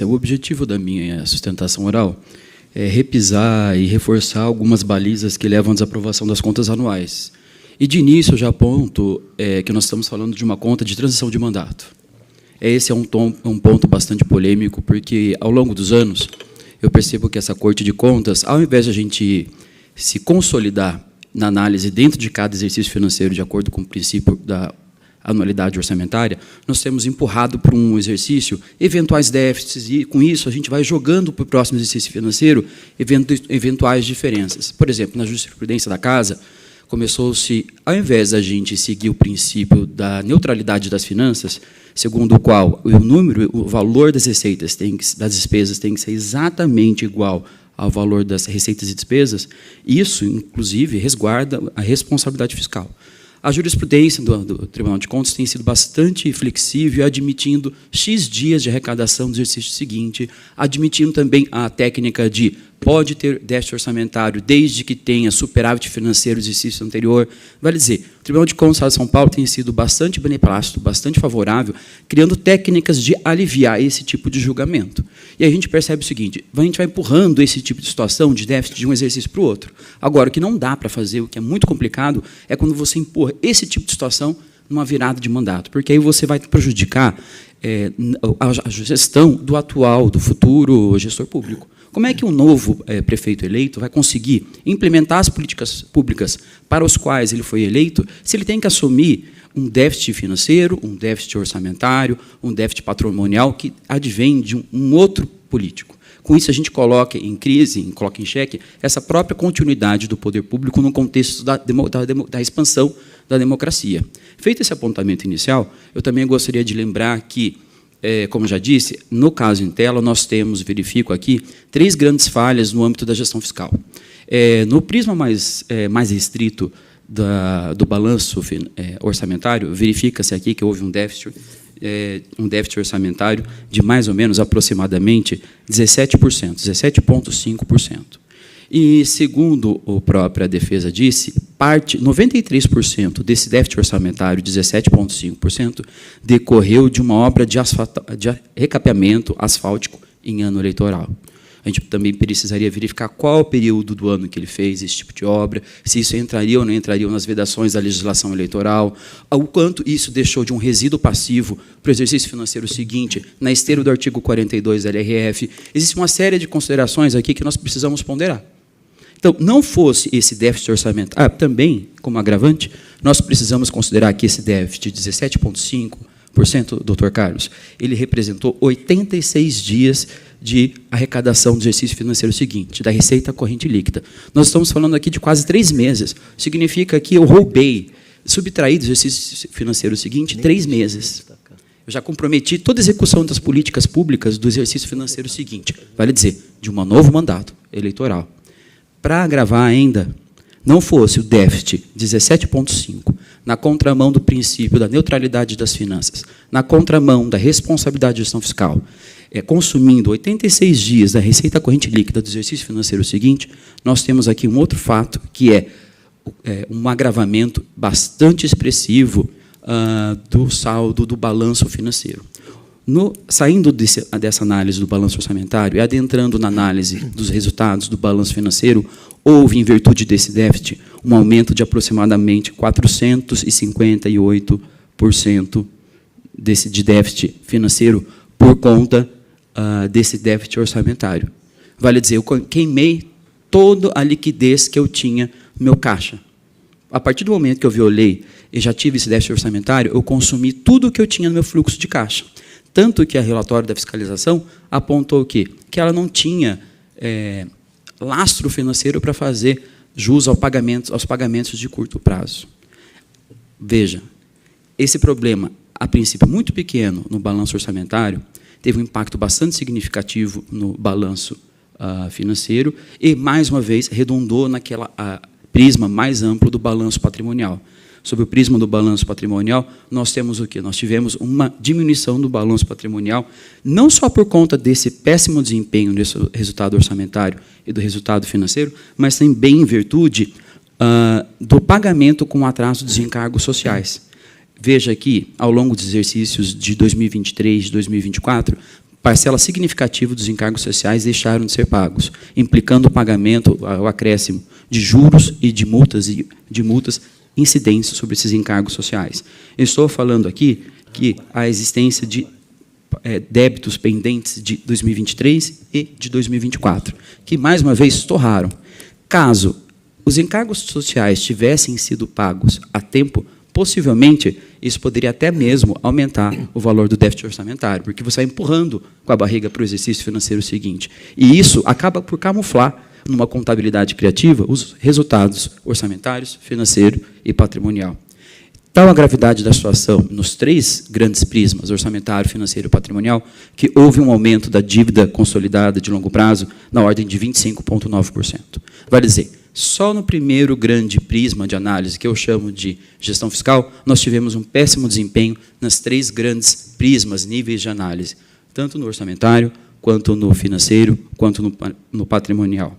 O objetivo da minha sustentação oral é repisar e reforçar algumas balizas que levam à desaprovação das contas anuais. E, de início, eu já aponto que nós estamos falando de uma conta de transição de mandato. Esse é um ponto bastante polêmico, porque, ao longo dos anos, eu percebo que essa Corte de Contas, ao invés de a gente se consolidar na análise dentro de cada exercício financeiro, de acordo com o princípio da anualidade orçamentária, nós temos empurrado para um exercício eventuais déficits e, com isso, a gente vai jogando para o próximo exercício financeiro eventuais diferenças. Por exemplo, na jurisprudência da Casa, começou-se, ao invés da gente seguir o princípio da neutralidade das finanças, segundo o qual o valor das receitas, das despesas, tem que ser exatamente igual ao valor das receitas e despesas, isso, inclusive, resguarda a responsabilidade fiscal. A jurisprudência do Tribunal de Contas tem sido bastante flexível, admitindo X dias de arrecadação do exercício seguinte, admitindo também a técnica de pode ter déficit orçamentário desde que tenha superávit financeiro do exercício anterior. Vale dizer, o Tribunal de Contas de São Paulo tem sido bastante beneplácito, bastante favorável, criando técnicas de aliviar esse tipo de julgamento. E a gente percebe o seguinte, a gente vai empurrando esse tipo de situação de déficit de um exercício para o outro. Agora, o que não dá para fazer, o que é muito complicado, é quando você empurra esse tipo de situação numa virada de mandato, porque aí você vai prejudicar a gestão do atual, do futuro gestor público. Como é que um novo prefeito eleito vai conseguir implementar as políticas públicas para os quais ele foi eleito, se ele tem que assumir um déficit financeiro, um déficit orçamentário, um déficit patrimonial que advém de um outro político? Com isso, a gente coloca em crise, coloca em xeque essa própria continuidade do poder público no contexto da expansão da democracia. Feito esse apontamento inicial, eu também gostaria de lembrar que, como já disse, no caso em tela, nós verifico aqui, 3 grandes falhas no âmbito da gestão fiscal. No prisma mais restrito do balanço orçamentário, verifica-se aqui que houve um déficit orçamentário de mais ou menos, aproximadamente, 17%, 17,5%. E, segundo a própria defesa disse, 93% desse déficit orçamentário, 17,5%, decorreu de uma obra de recapeamento asfáltico em ano eleitoral. A gente também precisaria verificar qual o período do ano que ele fez esse tipo de obra, se isso entraria ou não entraria nas vedações da legislação eleitoral, o quanto isso deixou de um resíduo passivo para o exercício financeiro seguinte, na esteira do artigo 42 da LRF. Existe uma série de considerações aqui que nós precisamos ponderar. Então, não fosse esse déficit orçamentário, também, como agravante, nós precisamos considerar que esse déficit de 17,5%, doutor Carlos, ele representou 86 dias de arrecadação do exercício financeiro seguinte, da receita corrente líquida. Nós estamos falando aqui de quase 3 meses. Significa que eu roubei, subtraí do exercício financeiro seguinte 3 meses. Eu já comprometi toda a execução das políticas públicas do exercício financeiro seguinte, vale dizer, de um novo mandato eleitoral. Para agravar ainda, não fosse o déficit 17,5, na contramão do princípio da neutralidade das finanças, na contramão da responsabilidade de gestão fiscal, consumindo 86 dias da receita corrente líquida do exercício financeiro seguinte, nós temos aqui um outro fato, que é um agravamento bastante expressivo do saldo do balanço financeiro. Saindo dessa análise do balanço orçamentário e adentrando na análise dos resultados do balanço financeiro, houve, em virtude desse déficit, um aumento de aproximadamente 458% de déficit financeiro por conta desse déficit orçamentário. Vale dizer, eu queimei toda a liquidez que eu tinha no meu caixa. A partir do momento que eu violei e já tive esse déficit orçamentário, eu consumi tudo o que eu tinha no meu fluxo de caixa. Tanto que a relatório da fiscalização apontou o quê? Que ela não tinha lastro financeiro para fazer jus aos pagamentos de curto prazo. Veja, esse problema, a princípio muito pequeno no balanço orçamentário, teve um impacto bastante significativo no balanço financeiro e, mais uma vez, redundou naquela prisma mais amplo do balanço patrimonial. Sob o prisma do balanço patrimonial, nós temos o quê? Nós tivemos uma diminuição do balanço patrimonial, não só por conta desse péssimo desempenho desse resultado orçamentário e do resultado financeiro, mas também em virtude do pagamento com atraso dos encargos sociais. Veja aqui, ao longo dos exercícios de 2023 e 2024, parcela significativa dos encargos sociais deixaram de ser pagos, implicando o pagamento, o acréscimo de juros e de multas incidentes sobre esses encargos sociais. Eu estou falando aqui que a existência de débitos pendentes de 2023 e de 2024, que, mais uma vez, torraram. Caso os encargos sociais tivessem sido pagos a tempo, possivelmente, isso poderia até mesmo aumentar o valor do déficit orçamentário, porque você vai empurrando com a barriga para o exercício financeiro seguinte. E isso acaba por camuflar, numa contabilidade criativa, os resultados orçamentários, financeiro e patrimonial. Tal a gravidade da situação nos 3 grandes prismas, orçamentário, financeiro e patrimonial, que houve um aumento da dívida consolidada de longo prazo na ordem de 25,9%. Vale dizer, só no primeiro grande prisma de análise, que eu chamo de gestão fiscal, nós tivemos um péssimo desempenho nas 3 grandes prismas, níveis de análise, tanto no orçamentário, quanto no financeiro, quanto no patrimonial.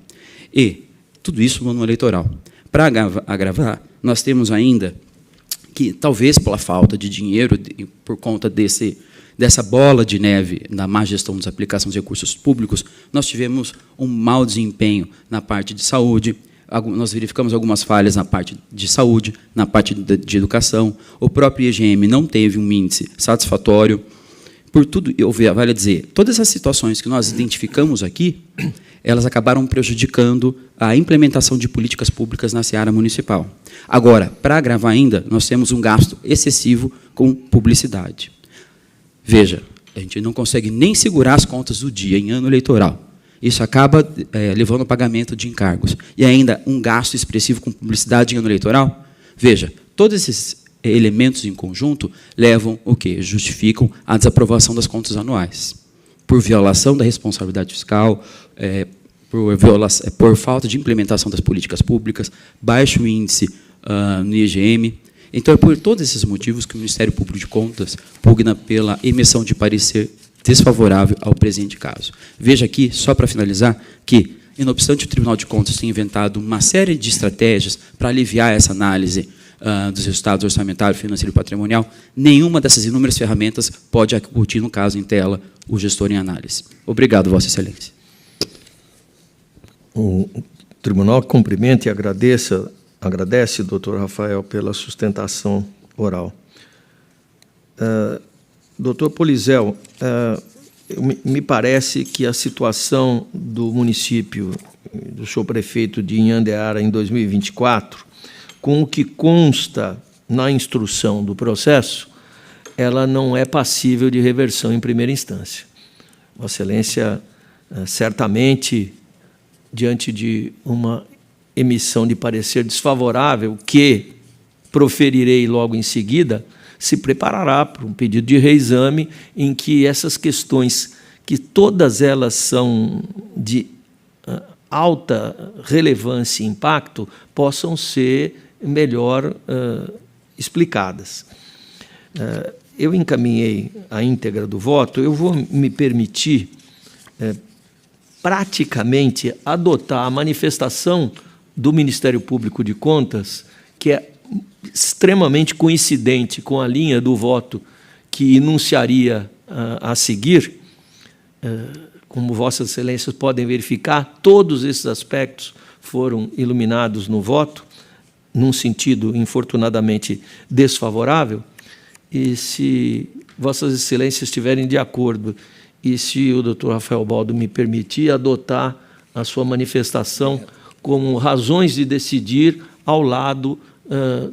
E tudo isso no ano eleitoral. Para agravar, nós temos ainda que, talvez pela falta de dinheiro, por conta dessa bola de neve na má gestão das aplicações de recursos públicos, nós tivemos um mau desempenho na parte de saúde, nós verificamos algumas falhas na parte de saúde, na parte de educação, o próprio IGM não teve um índice satisfatório. Por tudo, vale dizer, todas essas situações que nós identificamos aqui, elas acabaram prejudicando a implementação de políticas públicas na seara municipal. Agora, para agravar ainda, nós temos um gasto excessivo com publicidade. Veja, a gente não consegue nem segurar as contas do dia em ano eleitoral. Isso acaba levando ao pagamento de encargos. E ainda um gasto expressivo com publicidade em ano eleitoral. Veja, todos esses elementos em conjunto levam o quê? Justificam a desaprovação das contas anuais, por violação da responsabilidade fiscal, por falta de implementação das políticas públicas, baixo índice no IGM. Então, é por todos esses motivos que o Ministério Público de Contas pugna pela emissão de parecer desfavorável ao presente caso. Veja aqui, só para finalizar, que, não obstante o Tribunal de Contas ter inventado uma série de estratégias para aliviar essa análise dos resultados orçamentário, financeiro e patrimonial, nenhuma dessas inúmeras ferramentas pode acutir, no caso em tela, o gestor em análise. Obrigado, Vossa Excelência. O Tribunal cumprimenta e agradece, doutor Rafael, pela sustentação oral. Doutor Polizel, me parece que a situação do município, do senhor prefeito de Inhandeara em 2024, com o que consta na instrução do processo, ela não é passível de reversão em primeira instância. Vossa Excelência, certamente, diante de uma emissão de parecer desfavorável, que proferirei logo em seguida, se preparará para um pedido de reexame em que essas questões, que todas elas são de alta relevância e impacto, possam ser melhor explicadas. Eu encaminhei a íntegra do voto, eu vou me permitir praticamente adotar a manifestação do Ministério Público de Contas, que é extremamente coincidente com a linha do voto que enunciaria a seguir. Como Vossas Excelências podem verificar, todos esses aspectos foram iluminados no voto, num sentido, infortunadamente, desfavorável, e se Vossas Excelências estiverem de acordo e se o doutor Rafael Baldo me permitir, adotar a sua manifestação como razões de decidir ao lado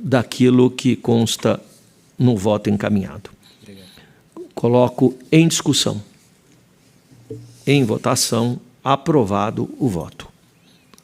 daquilo que consta no voto encaminhado. Obrigado. Coloco em discussão, em votação, aprovado o voto.